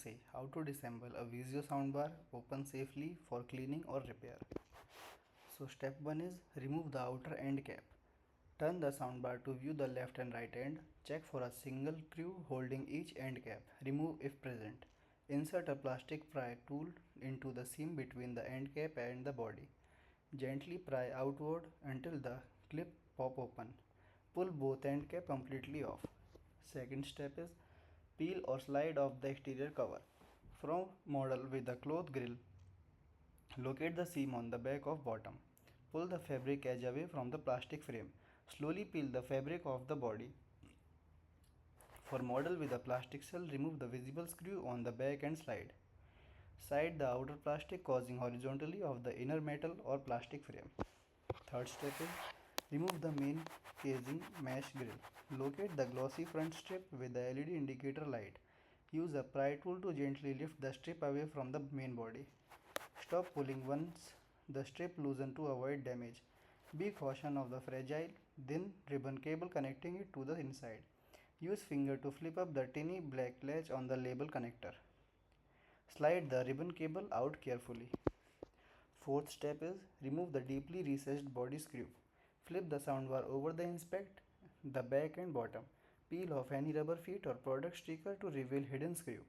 say how to disassemble a Vizio soundbar open safely for cleaning or repair. So step 1 is remove the outer end cap. Turn the soundbar to view the left and right end. Check for a single screw holding each end cap. Remove if present. Insert a plastic pry tool into the seam between the end cap and the body. Gently pry outward until the clip pop open. Pull both end cap completely off. Second step is peel or slide off the exterior cover. From model with a cloth grill, locate the seam on the back of bottom. Pull the fabric edge away from the plastic frame. Slowly peel the fabric off the body. For model with a plastic shell, remove the visible screw on the back and slide. Side the outer plastic causing horizontally of the inner metal or plastic frame. Third step is remove the main casing mesh grill. Locate the glossy front strip with the LED indicator light. Use a pry tool to gently lift the strip away from the main body. Stop pulling once the strip loosens to avoid damage. Be cautious of the fragile, thin ribbon cable connecting it to the inside. Use finger to flip up the tiny black latch on the label connector. Slide the ribbon cable out carefully. Fourth step is remove the deeply recessed body screw. Flip the soundbar over the inspect the back and bottom. Peel off any rubber feet or product sticker to reveal hidden screw.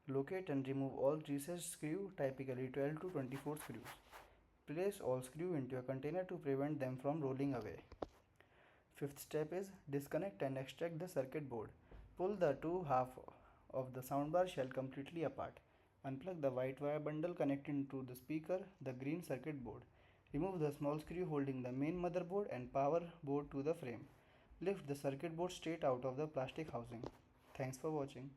Locate and remove all recessed screw, typically 12 to 24 screws. Place all screw into a container to prevent them from rolling away. Fifth step is disconnect and extract the circuit board. Pull the two halves of the soundbar shell completely apart. Unplug the white wire bundle connecting to the speaker, the green circuit board. Remove the small screw holding the main motherboard and power board to the frame. Lift the circuit board straight out of the plastic housing. Thanks for watching.